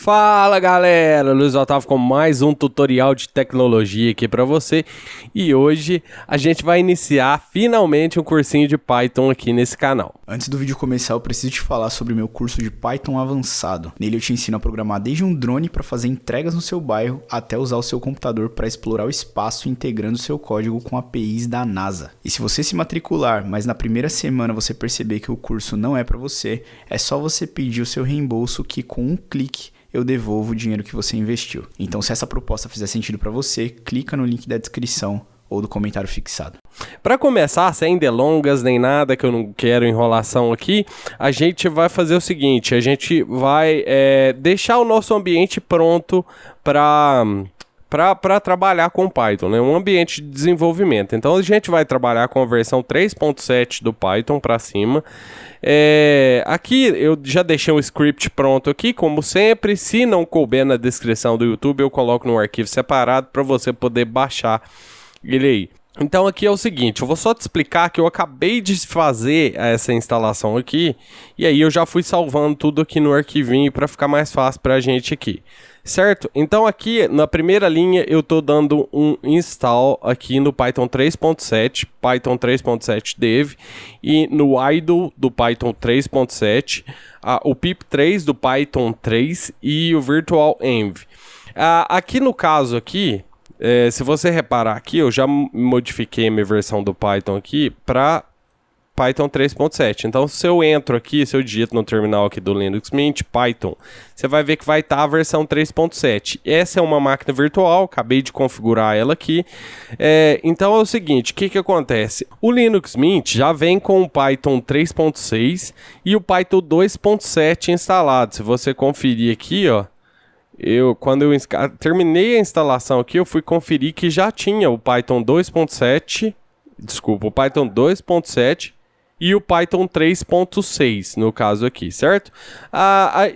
Fala galera, Luiz Otávio com mais um tutorial de tecnologia aqui para você e hoje a gente vai iniciar finalmente um cursinho de Python aqui nesse canal. Antes do vídeo começar eu preciso te falar sobre o meu curso de Python avançado. Nele eu te ensino a programar desde um drone para fazer entregas no seu bairro até usar o seu computador para explorar o espaço integrando seu código com APIs da NASA. E se você se matricular, mas na primeira semana você perceber que o curso não é para você, é só você pedir o seu reembolso que com um clique eu devolvo o dinheiro que você investiu. Então, se essa proposta fizer sentido para você, clica no link da descrição ou do comentário fixado. Para começar, sem delongas nem nada, que eu não quero enrolação aqui, a gente vai fazer o seguinte, a gente vai deixar o nosso ambiente pronto para trabalhar com Python, né? Um ambiente de desenvolvimento. Então a gente vai trabalhar com a versão 3.7 do Python para cima. Aqui eu já deixei um script pronto aqui, como sempre. Se não couber na descrição do YouTube, eu coloco num arquivo separado para você poder baixar ele aí. Então aqui é o seguinte, eu vou só te explicar que eu acabei de fazer essa instalação aqui e aí eu já fui salvando tudo aqui no arquivinho para ficar mais fácil para a gente aqui, certo? Então aqui na primeira linha eu tô dando um install aqui no Python 3.7, Python 3.7 dev e no idle do Python 3.7, o pip3 do Python 3 e o virtual env. Aqui no caso aqui, se você reparar aqui, eu já modifiquei a minha versão do Python aqui para Python 3.7. Então, se eu entro aqui, se eu digito no terminal aqui do Linux Mint, Python, você vai ver que vai estar a versão 3.7. Essa é uma máquina virtual, acabei de configurar ela aqui. Então, é o seguinte, o que acontece? O Linux Mint já vem com o Python 3.6 e o Python 2.7 instalado. Se você conferir aqui, ó, quando eu terminei a instalação aqui, eu fui conferir que já tinha o Python 2.7, desculpa, o Python 2.7 e o Python 3.6 no caso aqui, certo?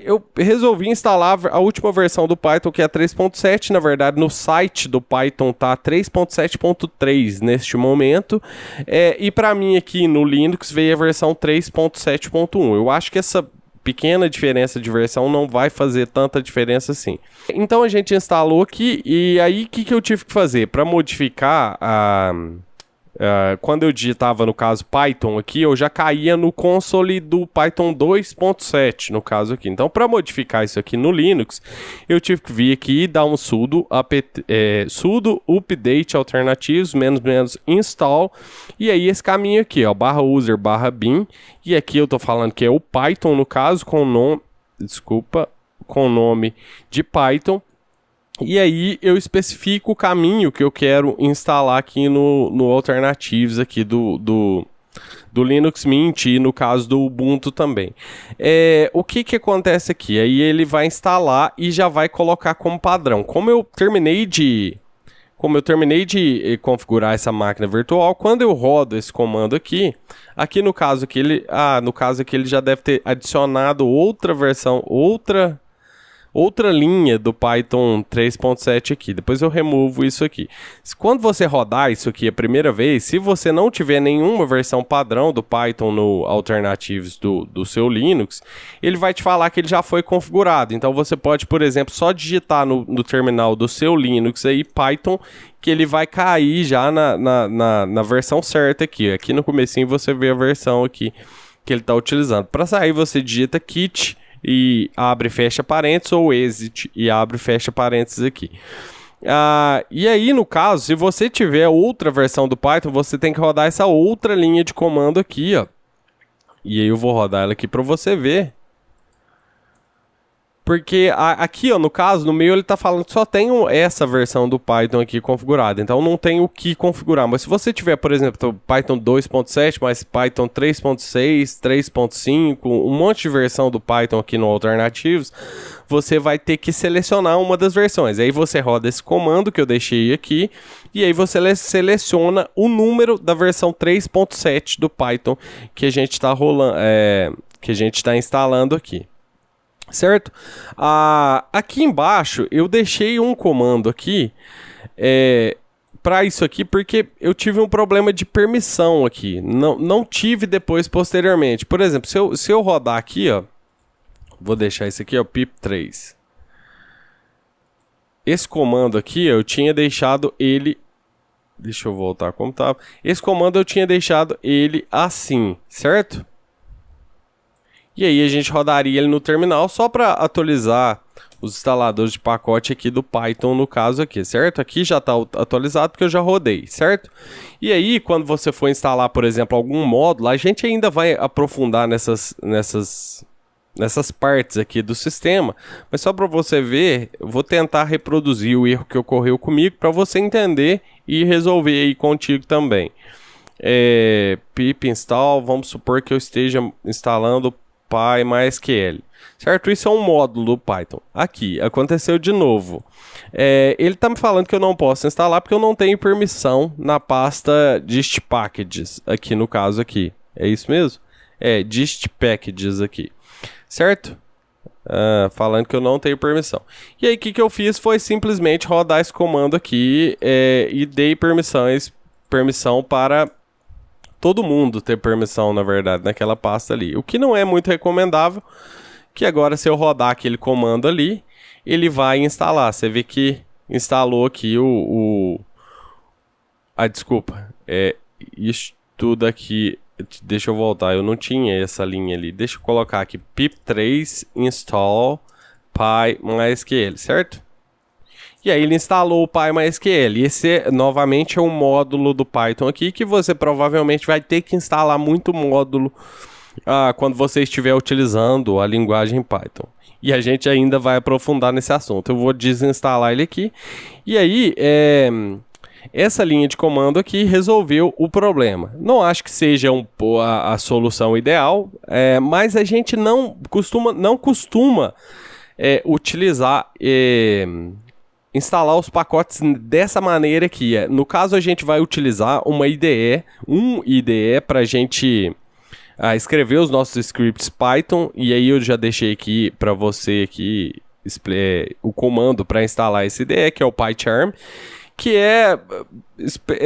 Eu resolvi instalar a última versão do Python, que é a 3.7, na verdade no site do Python tá 3.7.3 neste momento, e para mim aqui no Linux veio a versão 3.7.1. Eu acho que essa pequena diferença de versão não vai fazer tanta diferença assim. Então a gente instalou aqui e aí o que eu tive que fazer? Para modificar quando eu digitava no caso Python aqui, eu já caía no console do Python 2.7 no caso aqui. Então para modificar isso aqui no Linux, eu tive que vir aqui e dar um sudo update alternatives -- install e aí esse caminho aqui, ó, /user /bin, e aqui eu tô falando que é o Python no caso com nome de Python. E aí eu especifico o caminho que eu quero instalar aqui no Alternatives aqui do Linux Mint e no caso do Ubuntu também. O que acontece aqui? Aí ele vai instalar e já vai colocar como padrão. Como eu terminei de configurar essa máquina virtual, quando eu rodo esse comando aqui no caso aqui ele já deve ter adicionado outra versão, outra linha do Python 3.7 aqui. Depois eu removo isso aqui. Quando você rodar isso aqui a primeira vez, se você não tiver nenhuma versão padrão do Python no Alternatives do seu Linux, ele vai te falar que ele já foi configurado. Então você pode, por exemplo, só digitar no terminal do seu Linux aí Python, que ele vai cair já na versão certa aqui. Aqui no comecinho você vê a versão aqui que ele está utilizando. Para sair você digita kit e abre e fecha parênteses, ou exit e abre e fecha parênteses aqui. E aí no caso, se você tiver outra versão do Python, você tem que rodar essa outra linha de comando aqui, ó. E aí eu vou rodar ela aqui para você ver. Porque aqui, ó, no caso, no meio ele está falando que só tem essa versão do Python aqui configurada. Então não tem o que configurar. Mas se você tiver, por exemplo, Python 2.7, mais Python 3.6, 3.5, um monte de versão do Python aqui no Alternatives, você vai ter que selecionar uma das versões. Aí você roda esse comando que eu deixei aqui. E aí você seleciona o número da versão 3.7 do Python que a gente está que a gente está instalando aqui. Certo? Aqui embaixo eu deixei um comando aqui para isso aqui, porque eu tive um problema de permissão aqui. Não tive depois posteriormente. Por exemplo, se eu rodar aqui, ó, vou deixar isso aqui, ó, pip3. esse comando aqui, eu tinha deixado ele... Deixa eu voltar como estava. Esse comando eu tinha deixado ele assim, certo? E aí a gente rodaria ele no terminal só para atualizar os instaladores de pacote aqui do Python, no caso aqui, certo? Aqui já está atualizado porque eu já rodei, certo? E aí, quando você for instalar, por exemplo, algum módulo, a gente ainda vai aprofundar nessas partes aqui do sistema, mas só para você ver, eu vou tentar reproduzir o erro que ocorreu comigo para você entender e resolver aí contigo também. Pip install, vamos supor que eu esteja instalando PyMySQL, certo? Isso é um módulo do Python. Aqui, aconteceu de novo. Ele está me falando que eu não posso instalar porque eu não tenho permissão na pasta dist packages, aqui no caso aqui. É isso mesmo? Dist packages aqui. Certo? Falando que eu não tenho permissão. E aí o que eu fiz foi simplesmente rodar esse comando aqui e dei permissão para todo mundo ter permissão, na verdade, naquela pasta ali. O que não é muito recomendável, que agora se eu rodar aquele comando ali, ele vai instalar. Você vê que instalou aqui desculpa. Isso tudo aqui... Deixa eu voltar, eu não tinha essa linha ali. Deixa eu colocar aqui pip3 install PyMySQL, certo? E aí ele instalou o PyMySQL. Esse novamente é um módulo do Python aqui que você provavelmente vai ter que instalar muito módulo quando você estiver utilizando a linguagem Python. E a gente ainda vai aprofundar nesse assunto. Eu vou desinstalar ele aqui. E aí, essa linha de comando aqui resolveu o problema. Não acho que seja a solução ideal, mas a gente não costuma utilizar, instalar os pacotes dessa maneira aqui. No caso, a gente vai utilizar um IDE para a gente escrever os nossos scripts Python. E aí eu já deixei aqui para você aqui, o comando para instalar esse IDE, que é o PyCharm, que é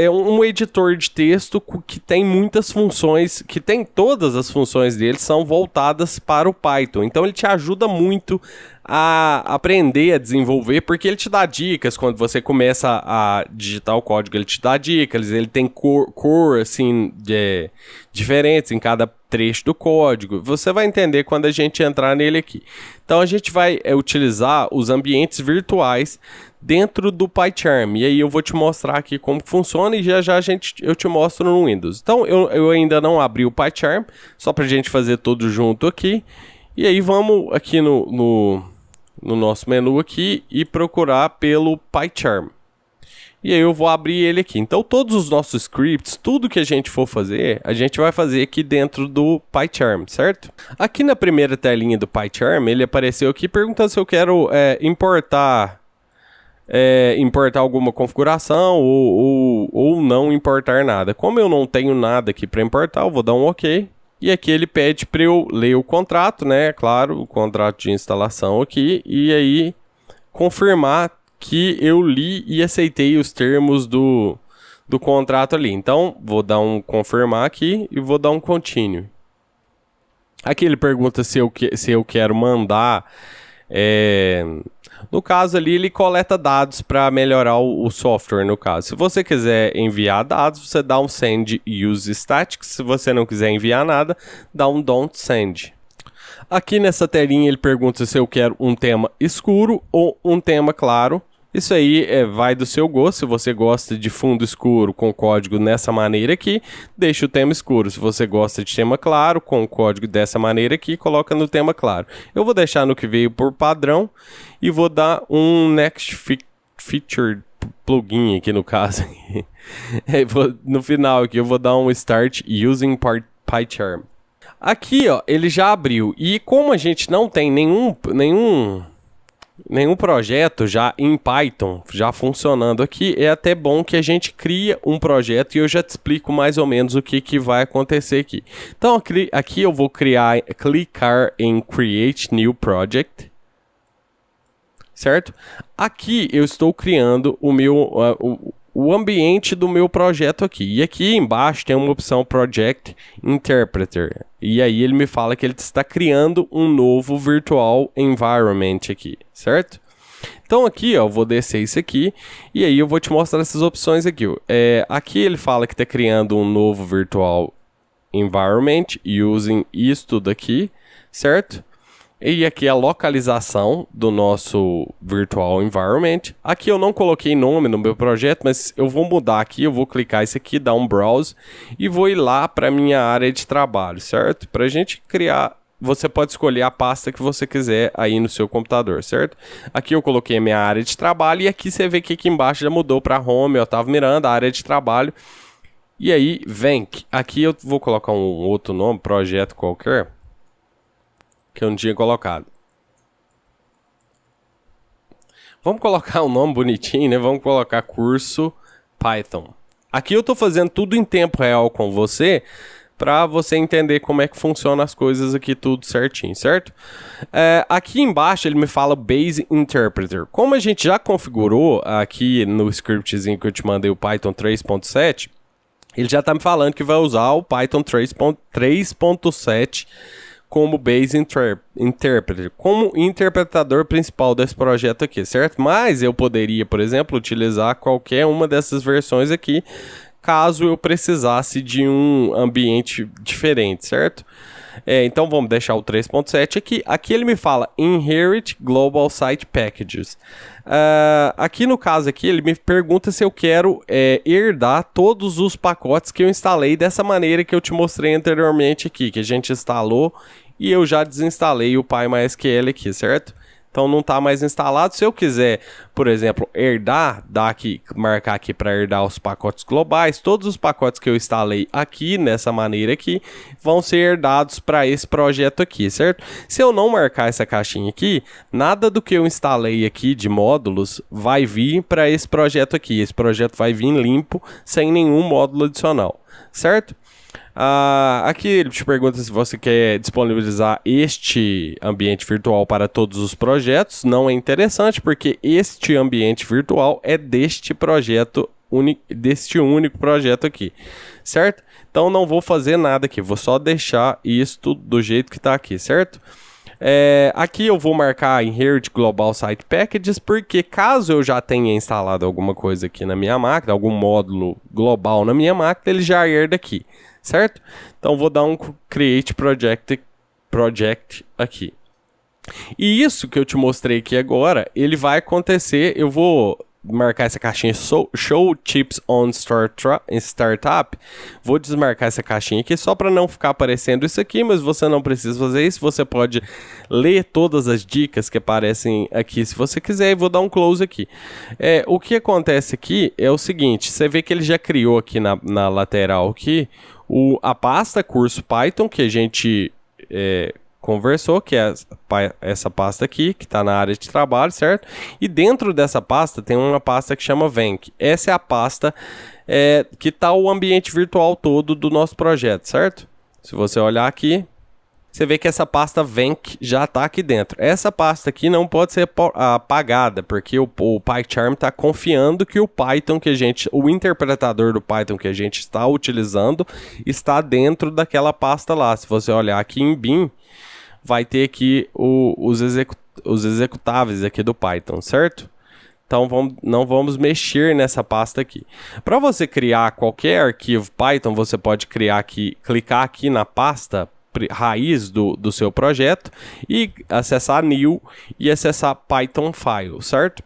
um editor de texto que tem muitas funções, que tem todas as funções dele são voltadas para o Python. Então ele te ajuda muito a aprender a desenvolver, porque ele te dá dicas quando você começa a digitar o código, ele te dá dicas, ele tem cor assim, diferentes em cada trecho do código. Você vai entender quando a gente entrar nele aqui. Então a gente vai utilizar os ambientes virtuais dentro do PyCharm. E aí eu vou te mostrar aqui como funciona e já eu te mostro no Windows. Então eu ainda não abri o PyCharm, só pra gente fazer tudo junto aqui. E aí vamos aqui no nosso menu aqui e procurar pelo PyCharm. E aí eu vou abrir ele aqui. Então todos os nossos scripts, tudo que a gente for fazer, a gente vai fazer aqui dentro do PyCharm, certo? Aqui na primeira telinha do PyCharm, ele apareceu aqui perguntando se eu quero importar alguma configuração ou não importar nada. Como eu não tenho nada aqui para importar, eu vou dar um OK. E aqui ele pede para eu ler o contrato, né? Claro, o contrato de instalação aqui. E aí confirmar que eu li e aceitei os termos do contrato ali. Então, vou dar um confirmar aqui e vou dar um continue. Aqui ele pergunta se eu quero mandar... No caso ali, ele coleta dados para melhorar o software, no caso. Se você quiser enviar dados, você dá um send use statics. Se você não quiser enviar nada, dá um don't send. Aqui nessa telinha ele pergunta se eu quero um tema escuro ou um tema claro. Isso aí vai do seu gosto. Se você gosta de fundo escuro com código nessa maneira aqui, deixa o tema escuro. Se você gosta de tema claro com código dessa maneira aqui, coloca no tema claro. Eu vou deixar no que veio por padrão e vou dar um next feature plugin aqui no caso. No final aqui eu vou dar um start using PyCharm. Aqui ó, ele já abriu e como a gente não tem nenhum projeto já em Python, já funcionando aqui, é até bom que a gente cria um projeto e eu já te explico mais ou menos o que vai acontecer aqui. Então aqui eu vou clicar em Create New Project, certo? Aqui eu estou criando o ambiente do meu projeto aqui. E aqui embaixo tem uma opção Project Interpreter. E aí ele me fala que ele está criando um novo Virtual Environment aqui, certo? Então aqui, ó, eu vou descer isso aqui e aí eu vou te mostrar essas opções aqui. Aqui ele fala que está criando um novo virtual environment using isso daqui, certo? E aqui a localização do nosso virtual environment. Aqui eu não coloquei nome no meu projeto, mas eu vou mudar aqui, eu vou clicar isso aqui, dar um browse e vou ir lá para minha área de trabalho, certo? Para a gente criar, você pode escolher a pasta que você quiser aí no seu computador, certo? Aqui eu coloquei a minha área de trabalho e aqui você vê que aqui embaixo já mudou para Home, Otávio Miranda, área de trabalho. E aí, vem, aqui eu vou colocar um outro nome, projeto qualquer, que eu não tinha colocado. Vamos colocar um nome bonitinho, né? Vamos colocar curso Python. Aqui eu estou fazendo tudo em tempo real com você, para você entender como é que funciona as coisas aqui tudo certinho, certo? Aqui embaixo ele me fala Base Interpreter. Como a gente já configurou aqui no scriptzinho que eu te mandei, o Python 3.7, ele já está me falando que vai usar o Python 3.7 como Base Interpreter, como interpretador principal desse projeto aqui, certo? Mas eu poderia, por exemplo, utilizar qualquer uma dessas versões aqui, caso eu precisasse de um ambiente diferente, certo? Então vamos deixar o 3.7 aqui. Aqui ele me fala Inherit Global Site Packages. Aqui no caso aqui ele me pergunta se eu quero herdar todos os pacotes que eu instalei dessa maneira que eu te mostrei anteriormente aqui, que a gente instalou e eu já desinstalei o PyMySQL aqui, certo? Então não está mais instalado. Se eu quiser, por exemplo, herdar, marcar aqui para herdar os pacotes globais, todos os pacotes que eu instalei aqui, nessa maneira aqui, vão ser herdados para esse projeto aqui, certo? Se eu não marcar essa caixinha aqui, nada do que eu instalei aqui de módulos vai vir para esse projeto aqui. Esse projeto vai vir limpo, sem nenhum módulo adicional, certo? Aqui ele te pergunta se você quer disponibilizar este ambiente virtual para todos os projetos. Não é interessante porque este ambiente virtual é deste projeto, deste único projeto aqui, certo? Então não vou fazer nada aqui, vou só deixar isso do jeito que está aqui, certo? Aqui eu vou marcar Inherit Global Site Packages, porque caso eu já tenha instalado alguma coisa aqui na minha máquina, algum módulo global na minha máquina, ele já herda aqui, certo? Então vou dar um Create Project aqui. E isso que eu te mostrei aqui agora, ele vai acontecer, eu vou marcar essa caixinha Show Tips on Startup. Vou desmarcar essa caixinha aqui só para não ficar aparecendo isso aqui, mas você não precisa fazer isso. Você pode ler todas as dicas que aparecem aqui se você quiser, e vou dar um close aqui. O que acontece aqui é o seguinte, você vê que ele já criou aqui na lateral aqui a pasta curso Python que a gente conversou, que é essa pasta aqui, que está na área de trabalho, certo? E dentro dessa pasta tem uma pasta que chama Venk. Essa é a pasta que está o ambiente virtual todo do nosso projeto, certo? Se você olhar aqui, você vê que essa pasta Venk já está aqui dentro. Essa pasta aqui não pode ser apagada, porque o PyCharm está confiando que o interpretador do Python que a gente está utilizando está dentro daquela pasta lá. Se você olhar aqui em bin, vai ter aqui os executáveis aqui do Python, certo? Então não vamos mexer nessa pasta aqui. Para você criar qualquer arquivo Python, você pode clicar aqui na pasta raiz do seu projeto e acessar New e acessar Python File, certo?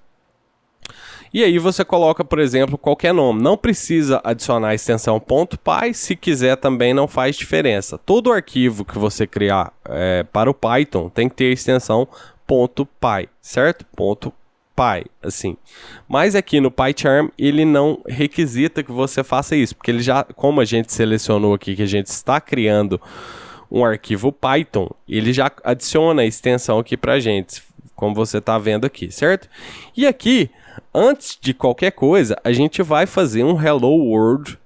E aí você coloca, por exemplo, qualquer nome. Não precisa adicionar a extensão .py, se quiser também não faz diferença. Todo arquivo que você criar para o Python tem que ter a extensão .py, certo? .py, assim. Mas aqui no PyCharm ele não requisita que você faça isso, porque ele já, como a gente selecionou aqui que a gente está criando um arquivo Python, ele já adiciona a extensão aqui pra gente, como você está vendo aqui, certo? E aqui, antes de qualquer coisa, a gente vai fazer um Hello World,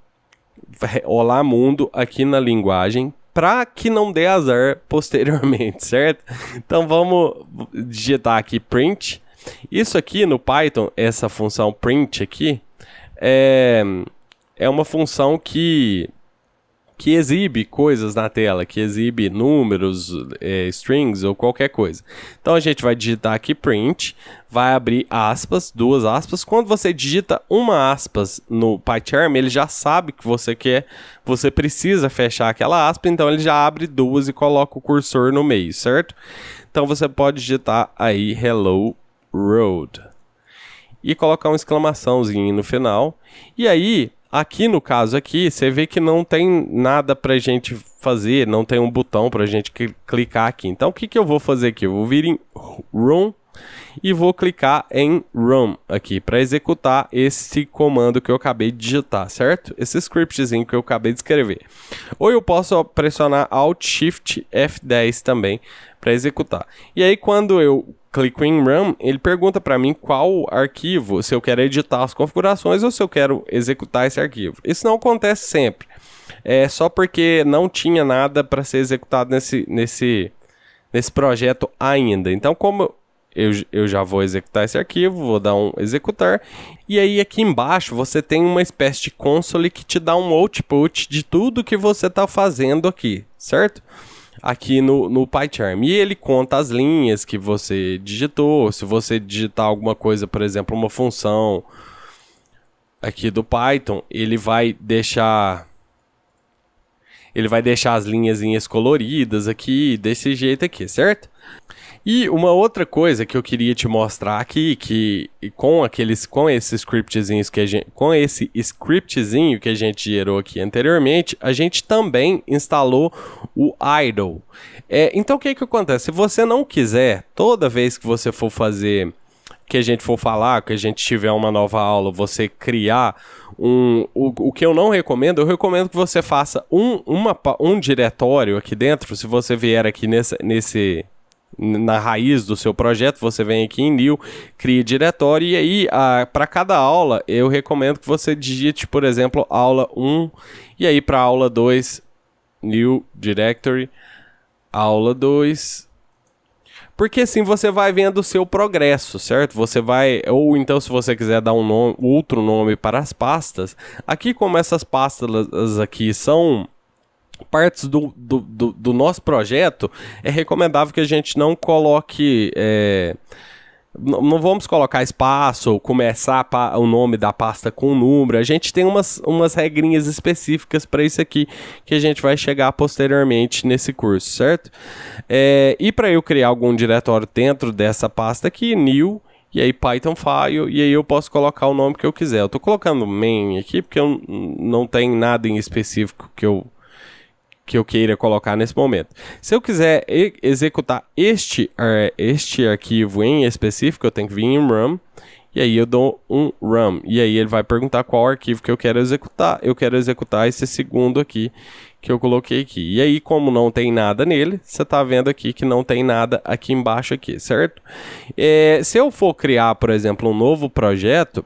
Olá Mundo aqui na linguagem, para que não dê azar posteriormente, certo? Então vamos digitar aqui print. Isso aqui no Python, essa função print aqui, é uma função que que exibe coisas na tela, que exibe números, strings ou qualquer coisa. Então a gente vai digitar aqui print, vai abrir aspas, 2 aspas. Quando você digita uma aspas no PyCharm, ele já sabe que você precisa fechar aquela aspa, então ele já abre 2 e coloca o cursor no meio, certo? Então você pode digitar aí Hello Road e colocar uma exclamaçãozinha no final. E aí, aqui no caso aqui, você vê que não tem nada pra gente fazer, não tem um botão pra gente clicar aqui. Então, o que eu vou fazer aqui? Eu vou vir em Run e vou clicar em Run aqui para executar esse comando que eu acabei de digitar, certo? Esse scriptzinho que eu acabei de escrever. Ou eu posso pressionar Alt Shift F10 também para executar. E aí, quando eu clico em Run, ele pergunta para mim qual arquivo, se eu quero editar as configurações ou se eu quero executar esse arquivo. Isso não acontece sempre. É só porque não tinha nada para ser executado nesse projeto ainda. Então, como eu já vou executar esse arquivo, vou dar um executar. E aí aqui embaixo você tem uma espécie de console que te dá um output de tudo que você está fazendo aqui, certo? Aqui no PyCharm. E ele conta as linhas que você digitou. Se você digitar alguma coisa, por exemplo, uma função aqui do Python, ele vai deixar as linhazinhas coloridas aqui, desse jeito aqui, certo? E uma outra coisa que eu queria te mostrar aqui, que com esse scriptzinho que a gente gerou aqui anteriormente, a gente também instalou o idle. Então o que acontece? Se você não quiser, toda vez que você for fazer, que a gente for falar, que a gente tiver uma nova aula, você criar o que eu não recomendo, eu recomendo que você faça um diretório aqui dentro. Se você vier aqui na raiz do seu projeto, você vem aqui em New, cria diretório, e aí para cada aula eu recomendo que você digite, por exemplo, aula 1, e aí para aula 2, New Directory, aula 2, porque assim você vai vendo o seu progresso, certo? Você vai, ou então se você quiser dar outro nome para as pastas, aqui como essas pastas aqui são partes do nosso projeto, é recomendável que a gente não coloque, não vamos colocar espaço ou começar o nome da pasta com número. A gente tem umas regrinhas específicas para isso aqui que a gente vai chegar posteriormente nesse curso, certo? E para eu criar algum diretório dentro dessa pasta aqui, new, e aí Python file, e aí eu posso colocar o nome que eu quiser. Eu estou colocando main aqui porque eu não tem nada em específico que eu queira colocar nesse momento. Se eu quiser executar este arquivo em específico, eu tenho que vir em Run, e aí eu dou um Run, e aí ele vai perguntar qual arquivo que eu quero executar. Eu quero executar esse segundo aqui, que eu coloquei aqui. E aí, como não tem nada nele, você está vendo aqui que não tem nada aqui embaixo aqui, certo? Se eu for criar, por exemplo, um novo projeto,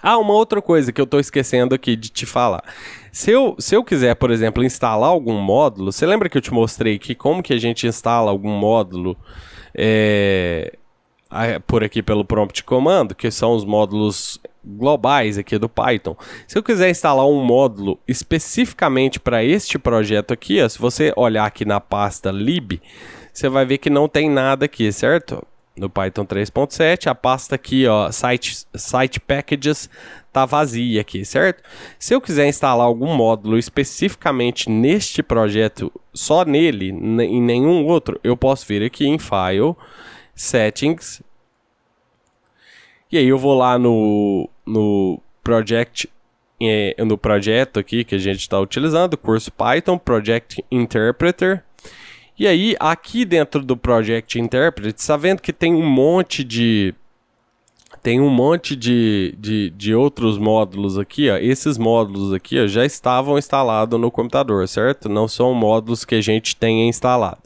uma outra coisa que eu estou esquecendo aqui de te falar. Se eu quiser, por exemplo, instalar algum módulo, você lembra que eu te mostrei aqui como que a gente instala algum módulo por aqui pelo prompt comando, que são os módulos globais aqui do Python. Se eu quiser instalar um módulo especificamente para este projeto aqui, se você olhar aqui na pasta lib, você vai ver que não tem nada aqui, certo? No Python 3.7, a pasta aqui, ó, site packages, tá vazia aqui, certo? Se eu quiser instalar algum módulo especificamente neste projeto, só nele, em nenhum outro, eu posso vir aqui em File, Settings, e aí eu vou lá no projeto aqui que a gente está utilizando, curso Python, Project Interpreter. E aí, aqui dentro do Project Interpreter, você está vendo que tem um monte de outros módulos aqui, ó. Esses módulos aqui, ó, já estavam instalados no computador, certo? Não são módulos que a gente tenha instalado.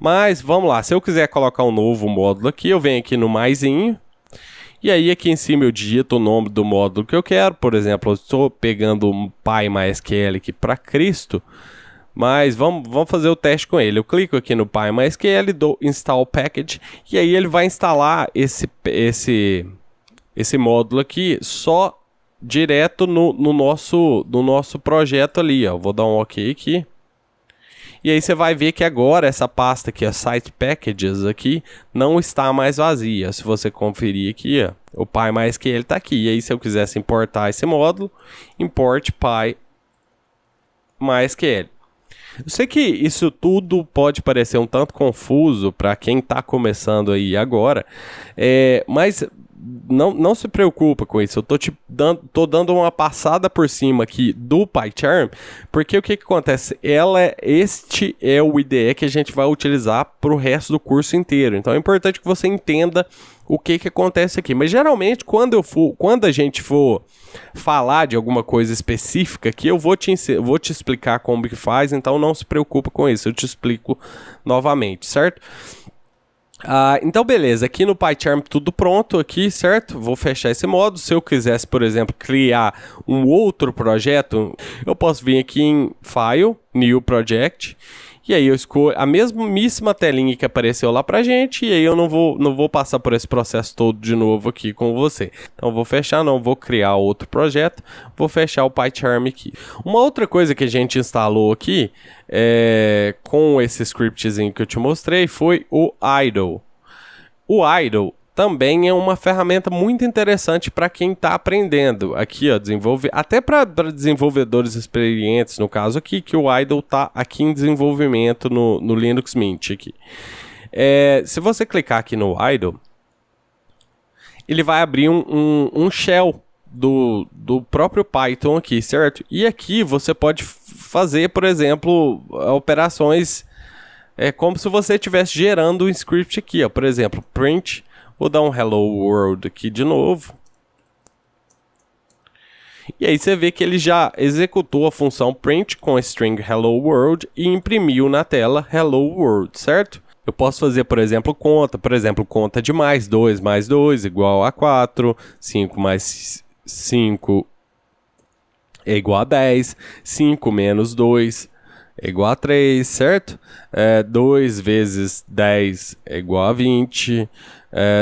Mas, vamos lá, se eu quiser colocar um novo módulo aqui, eu venho aqui no maisinho, e aí aqui em cima eu digito o nome do módulo que eu quero. Por exemplo, eu estou pegando um PyMySQL aqui para Cristo, mas vamos fazer o teste com ele. Eu clico aqui no PyMySQL, dou Install Package, e aí ele vai instalar esse módulo aqui só direto no nosso projeto ali, ó. Vou dar um OK aqui. E aí você vai ver que agora essa pasta aqui, a Site Packages aqui, não está mais vazia. Se você conferir aqui, ó, o PyMySQL está aqui. E aí se eu quisesse importar esse módulo, importe PyMySQL. Eu sei que isso tudo pode parecer um tanto confuso para quem está começando aí agora, mas não se preocupa com isso. Eu tô dando uma passada por cima aqui do PyCharm, porque o que acontece? Este é o IDE que a gente vai utilizar para o resto do curso inteiro. Então é importante que você entenda o que acontece aqui. Mas geralmente quando a gente for falar de alguma coisa específica aqui, eu vou te explicar como que faz, então não se preocupa com isso. Eu te explico novamente, certo? Então beleza, aqui no PyCharm tudo pronto aqui, certo? Vou fechar esse módulo. Se eu quisesse, por exemplo, criar um outro projeto, eu posso vir aqui em File, New Project, e aí eu escolho a mesmíssima telinha que apareceu lá pra gente, e aí eu não vou passar por esse processo todo de novo aqui com você. Então eu vou fechar, não vou criar outro projeto, vou fechar o PyCharm aqui. Uma outra coisa que a gente instalou aqui, com esse scriptzinho que eu te mostrei, foi o idle. O idle também é uma ferramenta muito interessante para quem está aprendendo. Aqui, ó, até para desenvolvedores experientes, no caso aqui, que o idle está aqui em desenvolvimento no Linux Mint. Aqui. Se você clicar aqui no idle, ele vai abrir um shell do próprio Python aqui, certo? E aqui você pode fazer, por exemplo, operações como se você estivesse gerando um script aqui, ó. Por exemplo, print. Vou dar um hello world aqui de novo. E aí você vê que ele já executou a função print com a string hello world e imprimiu na tela hello world, certo? Eu posso fazer, por exemplo, conta de mais 2 igual a 4, 5 mais 5 é igual a 10, 5 menos 2 é igual a 3, certo? 2 vezes 10 é igual a 20,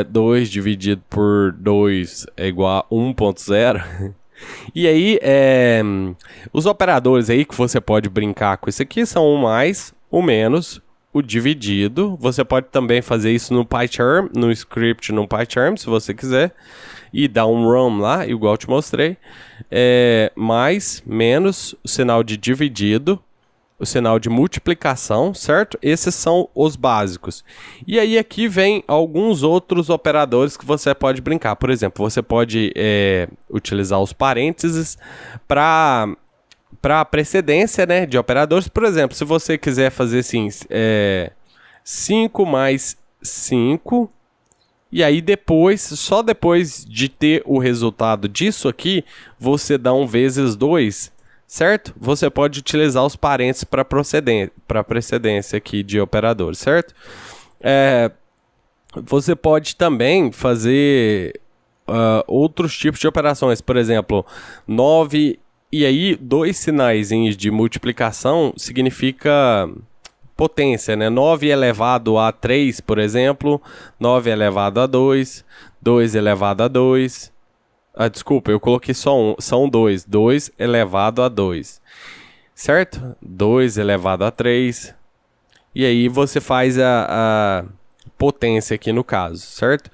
2 dividido por 2 é igual a 1.0. E aí, os operadores aí que você pode brincar com isso aqui são o mais, o menos, o dividido. Você pode também fazer isso no PyCharm, no script no PyCharm, se você quiser. E dar um run lá, igual eu te mostrei. Mais, menos, o sinal de dividido, o sinal de multiplicação, certo? Esses são os básicos. E aí aqui vem alguns outros operadores que você pode brincar. Por exemplo, você pode utilizar os parênteses para precedência, né, de operadores. Por exemplo, se você quiser fazer assim, 5 mais 5, e aí só depois de ter o resultado disso aqui, você dá um vezes 2, certo? Você pode utilizar os parênteses para precedência aqui de operadores, certo? Você pode também fazer outros tipos de operações, por exemplo, 9, e aí 2 sinais de multiplicação significa potência, né? 9 elevado a 3, por exemplo, 9 elevado a 2, 2 elevado a 2... desculpa, eu coloquei só são 2. 2 elevado a 2. Certo? 2 elevado a 3. E aí você faz a potência aqui no caso, certo?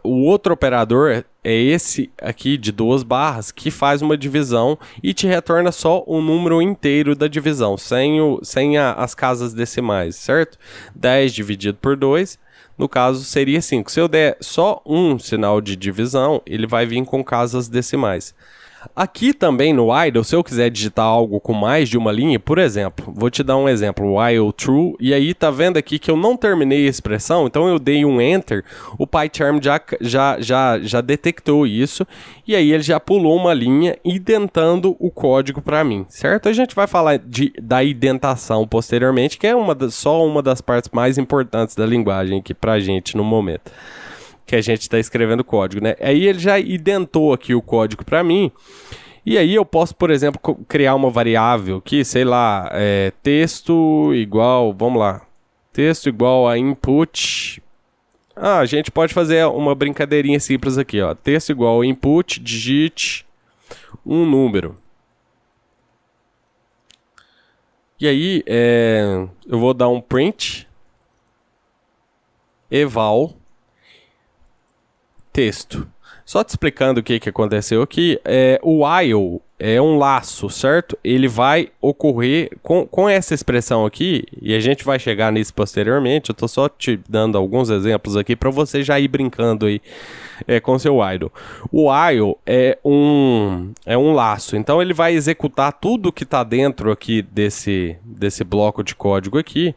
O outro operador é esse aqui de 2 barras, que faz uma divisão e te retorna só o número inteiro da divisão, sem as casas decimais, certo? 10 dividido por 2... no caso, seria 5. Se eu der só um sinal de divisão, ele vai vir com casas decimais. Aqui também no idle, se eu quiser digitar algo com mais de uma linha, por exemplo, vou te dar um exemplo, while true, e aí tá vendo aqui que eu não terminei a expressão, então eu dei um enter, o PyCharm já detectou isso, e aí ele já pulou uma linha identando o código para mim, certo? A gente vai falar da identação posteriormente, que é só uma das partes mais importantes da linguagem aqui pra gente no momento que a gente está escrevendo código, né? Aí ele já identou aqui o código para mim, e aí eu posso, por exemplo, criar uma variável aqui, sei lá, texto igual, vamos lá, texto igual a input, A gente pode fazer uma brincadeirinha simples aqui, ó. Texto igual input, digite um número. E aí, eu vou dar um print, eval, texto. Só te explicando o que aconteceu aqui, o while é um laço, certo? Ele vai ocorrer com essa expressão aqui, e a gente vai chegar nisso posteriormente. Eu tô só te dando alguns exemplos aqui para você já ir brincando aí com seu while. O while é um laço, então ele vai executar tudo que está dentro aqui desse bloco de código aqui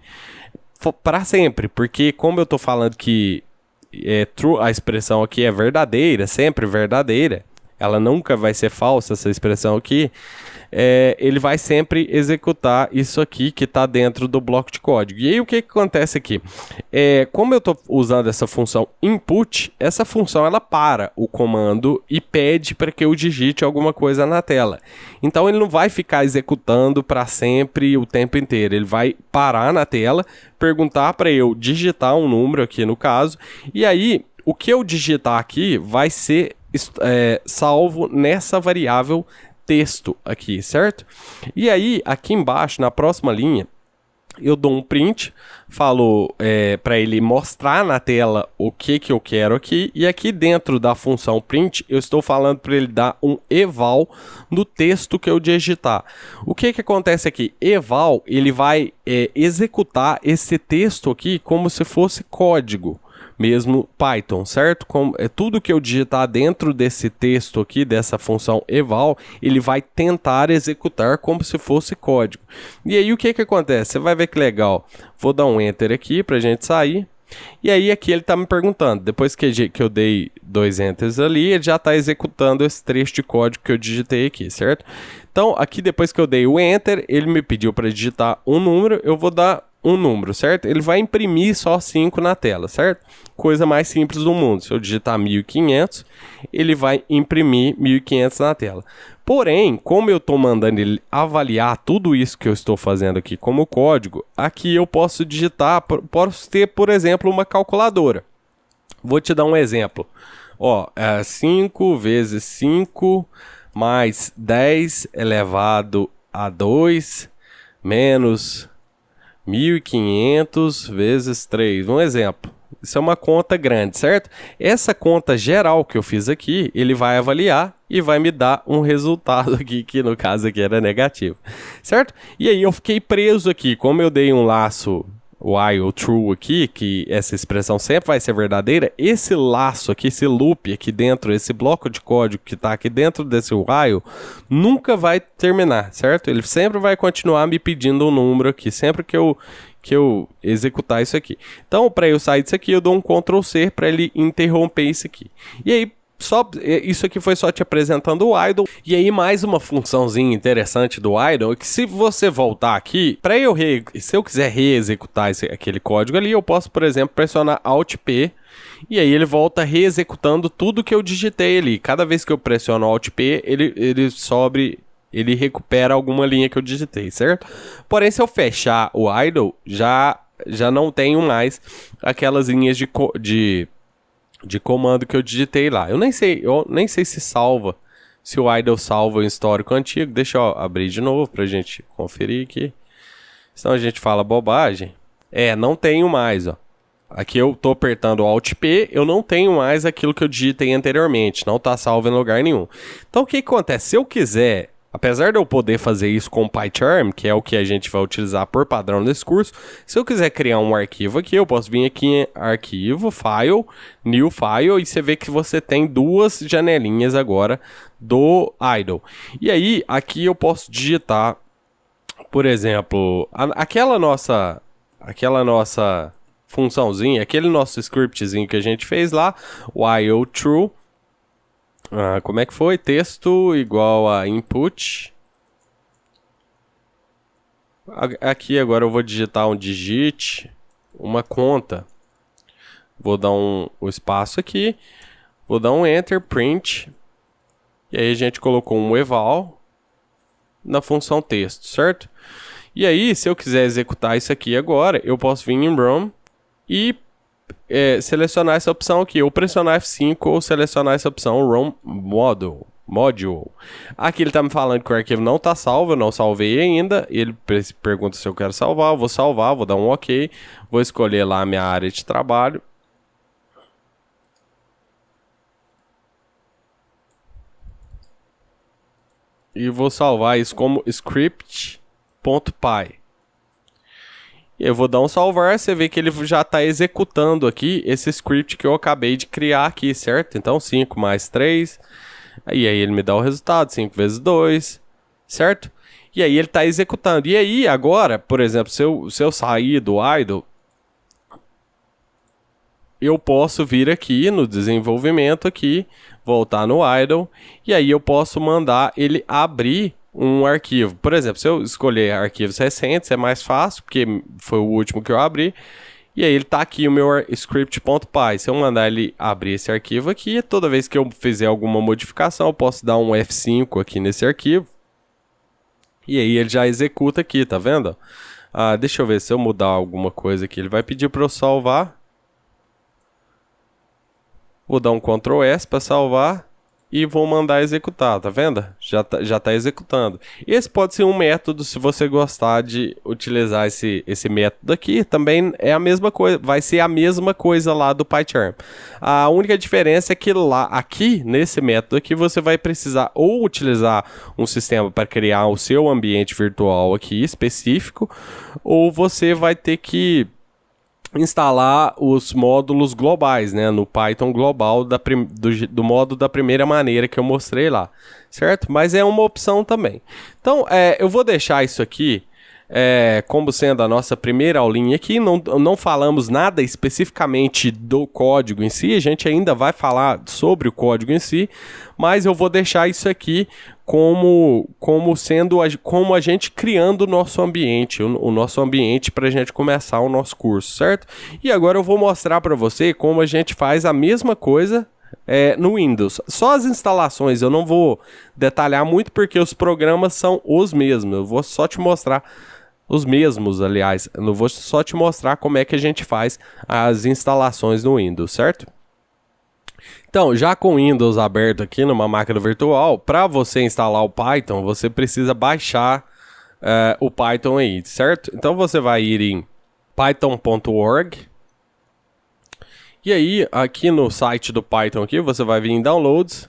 para sempre, porque como eu tô falando que true, a expressão aqui é verdadeira, sempre verdadeira, ela nunca vai ser falsa, essa expressão aqui, ele vai sempre executar isso aqui que está dentro do bloco de código. E aí o que acontece aqui? Como eu estou usando essa função input, essa função ela para o comando e pede para que eu digite alguma coisa na tela. Então ele não vai ficar executando para sempre o tempo inteiro, ele vai parar na tela, perguntar para eu digitar um número aqui no caso, e aí o que eu digitar aqui vai ser salvo nessa variável texto aqui, certo? E aí, aqui embaixo, na próxima linha, eu dou um print, falo para ele mostrar na tela o que eu quero aqui, e aqui dentro da função print, eu estou falando para ele dar um eval no texto que eu digitar. O que acontece aqui? Eval, ele vai executar esse texto aqui como se fosse código. Mesmo Python, certo? Tudo que eu digitar dentro desse texto aqui, dessa função eval, ele vai tentar executar como se fosse código. E aí o que acontece? Você vai ver que legal. Vou dar um enter aqui pra gente sair. E aí aqui ele está me perguntando, depois que eu dei 2 enters ali, ele já está executando esse trecho de código que eu digitei aqui, certo? Então aqui depois que eu dei o enter, ele me pediu para digitar um número, eu vou dar um número, certo? Ele vai imprimir só 5 na tela, certo? Coisa mais simples do mundo. Se eu digitar 1500, ele vai imprimir 1500 na tela. Porém, como eu estou mandando ele avaliar tudo isso que eu estou fazendo aqui como código, aqui eu posso digitar, posso ter, por exemplo, uma calculadora. Vou te dar um exemplo. 5 vezes 5 mais 10 elevado a 2 menos 1500 vezes 3. Um exemplo. Isso é uma conta grande, certo? Essa conta geral que eu fiz aqui, ele vai avaliar e vai me dar um resultado aqui, que no caso aqui era negativo, certo? E aí eu fiquei preso aqui, como eu dei um laço while true aqui, que essa expressão sempre vai ser verdadeira, esse laço aqui, esse loop aqui dentro, esse bloco de código que está aqui dentro desse while, nunca vai terminar, certo? Ele sempre vai continuar me pedindo um número aqui, sempre que eu executar isso aqui. Então, para eu sair disso aqui, eu dou um Ctrl C para ele interromper isso aqui. E aí, isso aqui foi só te apresentando o idle. E aí, mais uma funçãozinha interessante do idle é que se você voltar aqui, se eu quiser reexecutar aquele código ali, eu posso, por exemplo, pressionar Alt P. E aí ele volta reexecutando tudo que eu digitei ali. Cada vez que eu pressiono Alt P, ele recupera alguma linha que eu digitei, certo? Porém, se eu fechar o idle, já não tenho mais aquelas linhas de comando que eu digitei lá. Eu nem sei se salva, se o idle salva o histórico antigo. Deixa eu abrir de novo pra gente conferir aqui. Senão a gente fala bobagem. Não tenho mais, ó. Aqui eu tô apertando Alt P, eu não tenho mais aquilo que eu digitei anteriormente. Não tá salvo em lugar nenhum. Então o que acontece? Se eu quiser, apesar de eu poder fazer isso com PyCharm, que é o que a gente vai utilizar por padrão nesse curso, se eu quiser criar um arquivo aqui, eu posso vir aqui em Arquivo, File, New File, e você vê que você tem 2 janelinhas agora do idle. E aí, aqui eu posso digitar, por exemplo, aquela nossa funçãozinha, aquele nosso scriptzinho que a gente fez lá, while true, como é que foi? Texto igual a input. Aqui agora eu vou digitar um digit, uma conta. Vou dar um espaço aqui. Vou dar um enter, print. E aí a gente colocou um eval na função texto, certo? E aí, se eu quiser executar isso aqui agora, eu posso vir em run e selecionar essa opção aqui, ou pressionar F5 ou selecionar essa opção ROM Module. Aqui ele tá me falando que o arquivo não tá salvo, eu não salvei ainda. Ele pergunta se eu quero salvar, eu vou salvar, vou dar um OK. Vou escolher lá a minha área de trabalho. E vou salvar isso como script.py. Eu vou dar um salvar, você vê que ele já está executando aqui esse script que eu acabei de criar aqui, certo? Então 5 mais 3, e aí ele me dá o resultado, 5 vezes 2, certo? E aí ele está executando. E aí agora, por exemplo, se eu sair do idle, eu posso vir aqui no desenvolvimento aqui, voltar no idle, e aí eu posso mandar ele abrir um arquivo. Por exemplo, se eu escolher arquivos recentes, é mais fácil, porque foi o último que eu abri. E aí ele tá aqui o meu script.py. Se eu mandar ele abrir esse arquivo aqui, toda vez que eu fizer alguma modificação, eu posso dar um F5 aqui nesse arquivo. E aí ele já executa aqui, tá vendo? Deixa eu ver se eu mudar alguma coisa aqui. Ele vai pedir para eu salvar. Vou dar um Ctrl S para salvar e vou mandar executar, tá vendo? Já tá executando. Esse pode ser um método, se você gostar de utilizar esse método aqui, também é a mesma coisa, vai ser a mesma coisa lá do PyCharm. A única diferença é que aqui, nesse método aqui, você vai precisar ou utilizar um sistema para criar o seu ambiente virtual aqui específico, ou você vai ter que instalar os módulos globais, né, no Python global do modo da primeira maneira que eu mostrei lá, certo? Mas é uma opção também. Então, eu vou deixar isso aqui como sendo a nossa primeira aulinha aqui. Não falamos nada especificamente do código em si, a gente ainda vai falar sobre o código em si, mas eu vou deixar isso aqui como a gente criando o nosso ambiente, o nosso ambiente para a gente começar o nosso curso, certo? E agora eu vou mostrar para você como a gente faz a mesma coisa no Windows. Só as instalações eu não vou detalhar muito porque os programas são os mesmos. Eu vou só te mostrar os mesmos, aliás. Eu vou só te mostrar como é que a gente faz as instalações no Windows, certo? Então, já com o Windows aberto aqui numa máquina virtual, para você instalar o Python, você precisa baixar o Python aí, certo? Então você vai ir em python.org. E aí, aqui no site do Python aqui, você vai vir em Downloads.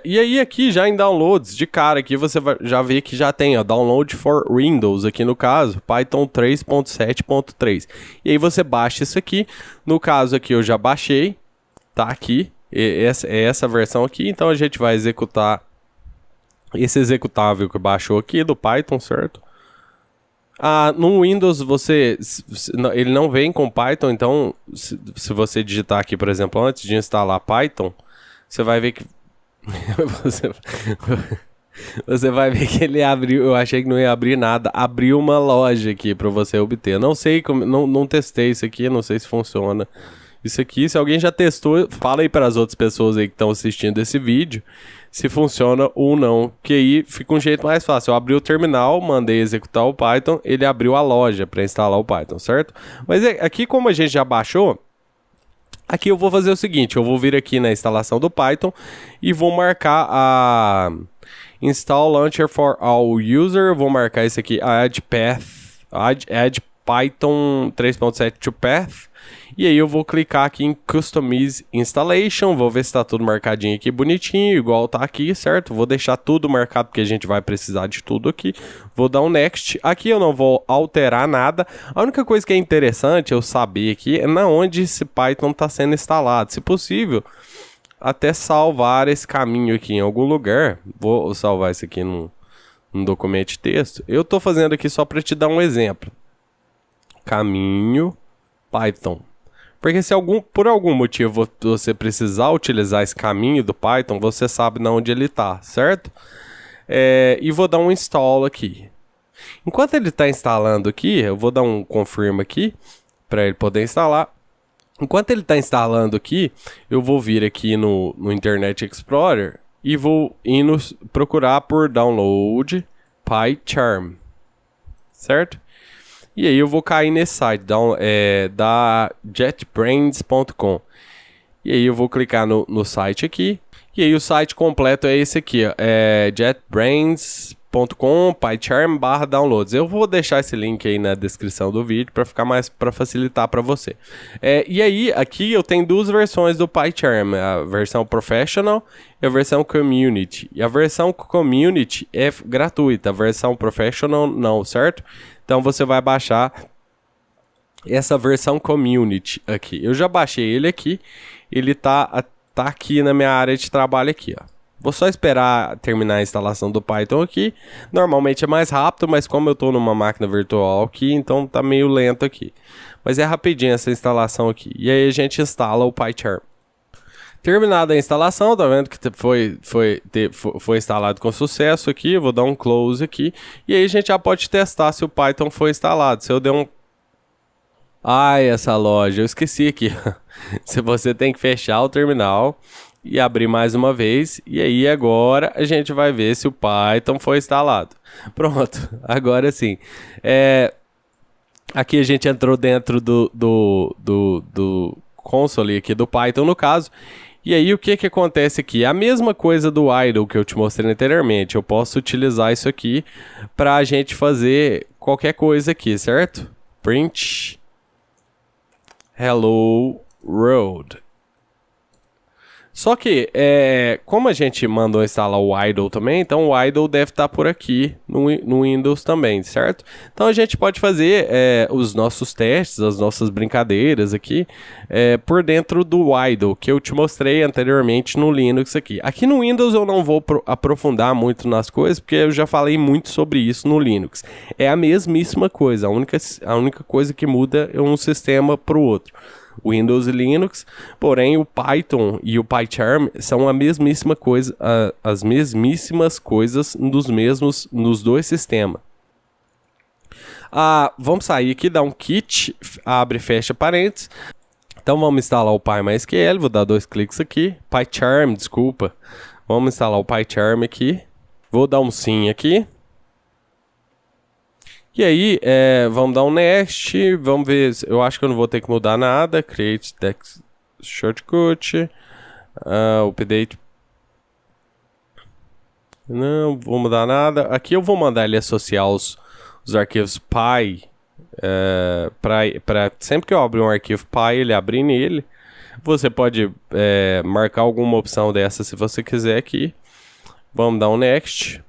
E aí aqui já em Downloads, de cara aqui, você vai já ver que já tem, ó, Download for Windows aqui no caso, Python 3.7.3. E aí você baixa isso aqui. No caso aqui eu já baixei. Tá aqui, essa versão aqui, então a gente vai executar esse executável que baixou aqui do Python, certo? No Windows ele não vem com Python, então se você digitar aqui, por exemplo, antes de instalar Python, você vai ver que você vai ver que ele abriu, eu achei que não ia abrir nada, abriu uma loja aqui para você obter. Não sei como, não testei isso aqui, não sei se funciona. Isso aqui, se alguém já testou, fala aí para as outras pessoas aí que estão assistindo esse vídeo se funciona ou não, que aí fica um jeito mais fácil. Eu abri o terminal, mandei executar o Python, ele abriu a loja para instalar o Python, certo? Mas aqui, como a gente já baixou, aqui eu vou fazer o seguinte, eu vou vir aqui na instalação do Python e vou marcar a Install Launcher for All User, vou marcar isso aqui, Add Python 3.7 to Path. E aí eu vou clicar aqui em Customize Installation, vou ver se está tudo marcadinho aqui bonitinho, igual tá aqui, certo? Vou deixar tudo marcado porque a gente vai precisar de tudo aqui. Vou dar um Next. Aqui eu não vou alterar nada. A única coisa que é interessante eu saber aqui é na onde esse Python está sendo instalado. Se possível, até salvar esse caminho aqui em algum lugar. Vou salvar isso aqui num documento de texto. Eu estou fazendo aqui só para te dar um exemplo. Caminho Python. Porque se por algum motivo você precisar utilizar esse caminho do Python, você sabe de onde ele está, certo? E vou dar um install aqui. Enquanto ele está instalando aqui, eu vou dar um confirm aqui, para ele poder instalar. Enquanto ele está instalando aqui, eu vou vir aqui no Internet Explorer e vou procurar por download PyCharm, certo? E aí eu vou cair nesse site, da jetbrains.com. E aí eu vou clicar no site aqui. E aí o site completo é esse aqui, ó, jetbrains.com pycharm/downloads. Eu vou deixar esse link aí na descrição do vídeo para facilitar para você. E aí aqui eu tenho duas versões do PyCharm, a versão Professional e a versão Community. E a versão Community é gratuita, a versão Professional não, certo? Então você vai baixar essa versão Community aqui. Eu já baixei ele aqui, ele tá aqui na minha área de trabalho aqui, ó. Vou só esperar terminar a instalação do Python aqui. Normalmente é mais rápido, mas como eu estou numa máquina virtual aqui, então tá meio lento aqui. Mas é rapidinho essa instalação aqui. E aí a gente instala o PyCharm. Terminada a instalação, tá vendo que foi instalado com sucesso aqui. Eu vou dar um close aqui. E aí a gente já pode testar se o Python foi instalado. Se eu der um... Ai, essa loja, eu esqueci aqui. Se você tem que fechar o terminal e abrir mais uma vez. E aí agora a gente vai ver se o Python foi instalado. Pronto, agora sim. Aqui a gente entrou dentro do console aqui do Python no caso. E aí o que acontece aqui? A mesma coisa do idle que eu te mostrei anteriormente. Eu posso utilizar isso aqui para a gente fazer qualquer coisa aqui, certo? Print Hello World. Só que, como a gente mandou instalar o idle também, então o idle deve estar por aqui no Windows também, certo? Então a gente pode fazer os nossos testes, as nossas brincadeiras aqui, por dentro do idle, que eu te mostrei anteriormente no Linux aqui. Aqui no Windows eu não vou aprofundar muito nas coisas, porque eu já falei muito sobre isso no Linux. É a mesmíssima coisa, a única coisa que muda é um sistema para o outro. Windows e Linux, porém o Python e o PyCharm são a mesmíssima coisa, as mesmíssimas coisas nos dois sistemas. Vamos sair aqui, dar um kit, abre e fecha parênteses. Então vamos instalar o PyMySQL, vou dar 2 cliques aqui, PyCharm, desculpa. Vamos instalar o PyCharm aqui, vou dar um sim aqui. E aí, vamos dar um next, vamos ver, eu acho que eu não vou ter que mudar nada, create text shortcut, update, não vou mudar nada, aqui eu vou mandar ele associar os arquivos Py, sempre que eu abrir um arquivo Py, ele abrir nele, você pode marcar alguma opção dessa se você quiser aqui, vamos dar um next,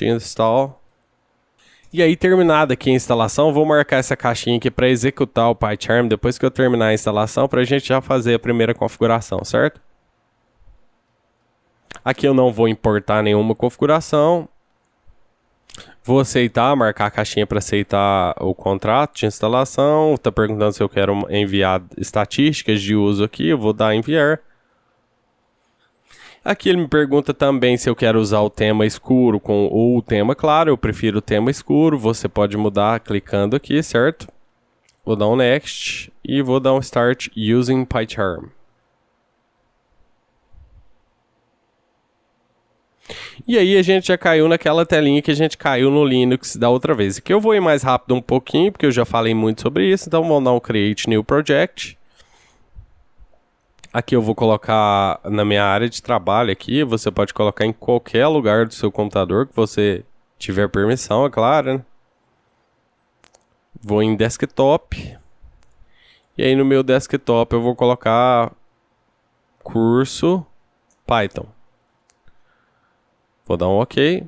install. E aí, terminada aqui a instalação, vou marcar essa caixinha aqui para executar o PyCharm depois que eu terminar a instalação, para a gente já fazer a primeira configuração, certo? Aqui eu não vou importar nenhuma configuração. Vou aceitar, marcar a caixinha para aceitar o contrato de instalação. Está perguntando se eu quero enviar estatísticas de uso aqui, eu vou dar enviar. Aqui ele me pergunta também se eu quero usar o tema escuro ou o tema claro. Eu prefiro o tema escuro. Você pode mudar clicando aqui, certo? Vou dar um Next e vou dar um Start Using PyCharm. E aí a gente já caiu naquela telinha que a gente caiu no Linux da outra vez. Aqui eu vou ir mais rápido um pouquinho, porque eu já falei muito sobre isso. Então vamos dar um Create New Project. Aqui eu vou colocar na minha área de trabalho aqui, você pode colocar em qualquer lugar do seu computador que você tiver permissão, é claro, né? Vou em desktop. E aí no meu desktop eu vou colocar curso Python. Vou dar um OK.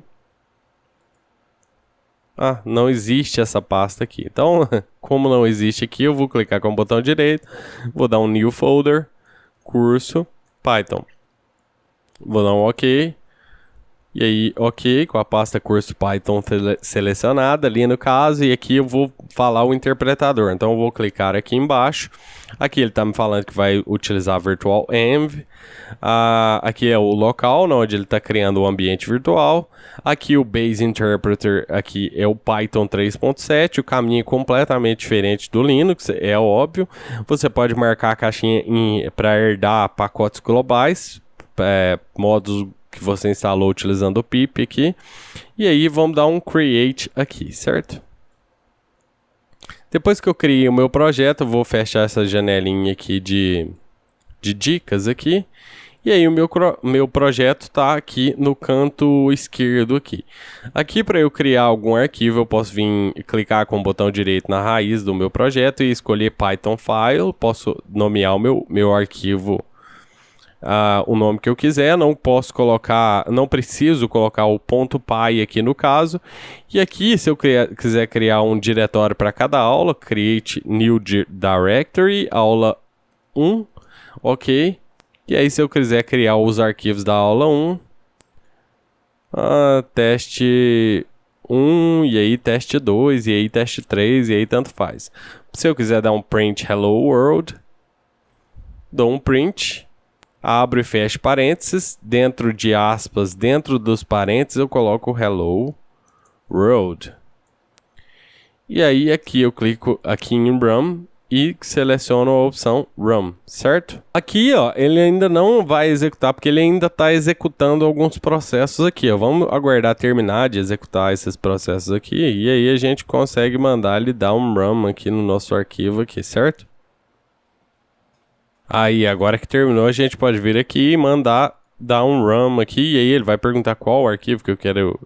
Não existe essa pasta aqui. Então, como não existe aqui, eu vou clicar com o botão direito, vou dar um New Folder. Curso Python. Vou dar um OK. E aí, OK, com a pasta curso Python selecionada ali no caso. E aqui eu vou falar o interpretador. Então eu vou clicar aqui embaixo. Aqui ele está me falando que vai utilizar Virtual Env. Aqui é o local, onde ele está criando o ambiente virtual. Aqui o Base Interpreter, aqui é o Python 3.7. O caminho é completamente diferente do Linux, é óbvio. Você pode marcar a caixinha para herdar pacotes globais, modos que você instalou utilizando o pip aqui. E aí vamos dar um Create aqui, certo? Depois que eu criei o meu projeto, eu vou fechar essa janelinha aqui de dicas aqui. E aí o meu projeto está aqui no canto esquerdo aqui. Aqui para eu criar algum arquivo, eu posso vir clicar com o botão direito na raiz do meu projeto e escolher Python File. Posso nomear o meu arquivo o nome que eu quiser. Não preciso colocar o .py aqui no caso. E aqui, se eu quiser criar um diretório para cada aula, create new directory, aula 1, ok. E aí, se eu quiser criar os arquivos da aula 1, teste 1, e aí teste 2, e aí teste 3, e aí tanto faz. Se eu quiser dar um print hello world, dou um print, abro e fecho parênteses, dentro de aspas, dentro dos parênteses eu coloco hello world. E aí aqui eu clico aqui em run e seleciono a opção Run, certo? Aqui, ó, ele ainda não vai executar, porque ele ainda está executando alguns processos aqui, ó. Vamos aguardar terminar de executar esses processos aqui, e aí a gente consegue mandar ele dar um Run aqui no nosso arquivo aqui, certo? Aí, agora que terminou, a gente pode vir aqui e mandar dar um Run aqui, e aí ele vai perguntar qual arquivo que eu quero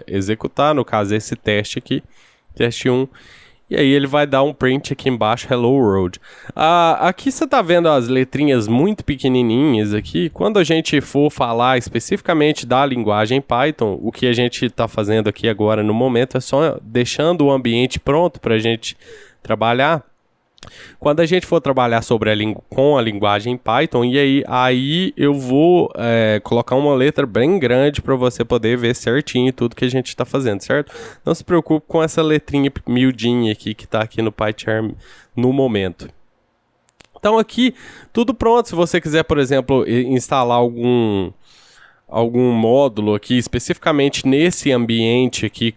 executar, no caso esse teste aqui, teste 1. E aí ele vai dar um print aqui embaixo, hello world. Aqui você está vendo as letrinhas muito pequenininhas aqui. Quando a gente for falar especificamente da linguagem Python, o que a gente está fazendo aqui agora no momento é só deixando o ambiente pronto para a gente trabalhar. Quando a gente for trabalhar com a linguagem Python, e aí eu vou colocar uma letra bem grande para você poder ver certinho tudo que a gente está fazendo, certo? Não se preocupe com essa letrinha miudinha aqui que está aqui no PyCharm no momento. Então aqui, tudo pronto. Se você quiser, por exemplo, instalar algum módulo aqui, especificamente nesse ambiente aqui,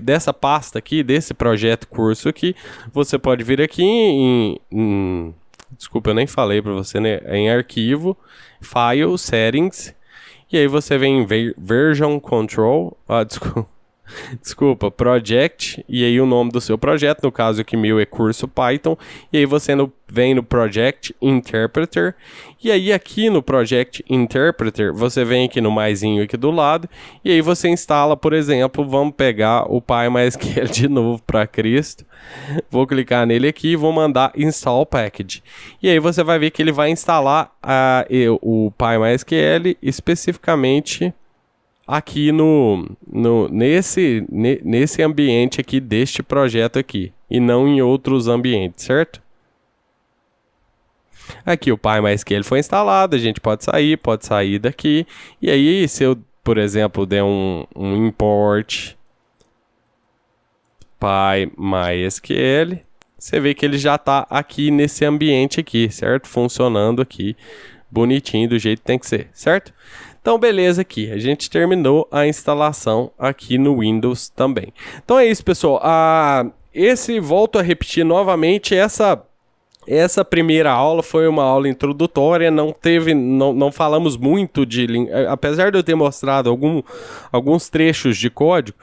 dessa pasta aqui, desse projeto curso aqui, você pode vir aqui desculpa, eu nem falei para você, né? Em arquivo, file, settings, e aí você vem em version control, desculpa, project, e aí o nome do seu projeto, no caso aqui meu é curso Python, e aí você vem no Project Interpreter, e aí aqui no Project Interpreter, você vem aqui no maisinho aqui do lado, e aí você instala, por exemplo, vamos pegar o PyMySQL de novo para Cristo, vou clicar nele aqui e vou mandar Install Package, e aí você vai ver que ele vai instalar o PyMySQL especificamente aqui nesse ambiente aqui deste projeto aqui, e não em outros ambientes, certo? Aqui o PyMySQL foi instalado, a gente pode sair daqui, e aí se eu, por exemplo, der um import PyMySQL, você vê que ele já está aqui nesse ambiente aqui, certo? Funcionando aqui, bonitinho, do jeito que tem que ser, certo? Então, beleza aqui. A gente terminou a instalação aqui no Windows também. Então é isso, pessoal. Volto a repetir novamente, essa primeira aula foi uma aula introdutória, não falamos muito apesar de eu ter mostrado alguns trechos de código,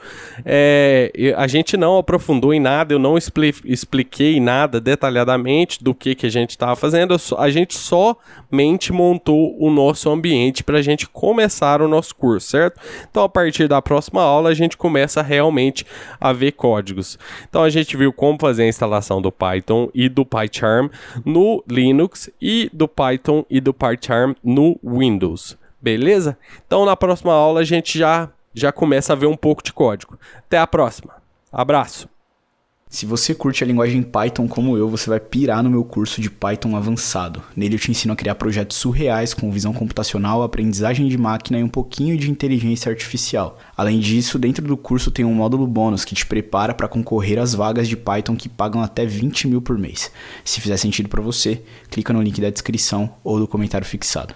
a gente não aprofundou em nada, eu não expliquei nada detalhadamente do que a gente estava fazendo, a gente somente montou o nosso ambiente para a gente começar o nosso curso, certo? Então a partir da próxima aula a gente começa realmente a ver códigos. Então a gente viu como fazer a instalação do Python e do PyCharm no Linux e do Python e do PyCharm no Windows, beleza? Então na próxima aula a gente já começa a ver um pouco de código. Até a próxima. Abraço. Se você curte a linguagem Python como eu, você vai pirar no meu curso de Python avançado. Nele eu te ensino a criar projetos surreais com visão computacional, aprendizagem de máquina e um pouquinho de inteligência artificial. Além disso, dentro do curso tem um módulo bônus que te prepara para concorrer às vagas de Python que pagam até 20 mil por mês. Se fizer sentido para você, clica no link da descrição ou do comentário fixado.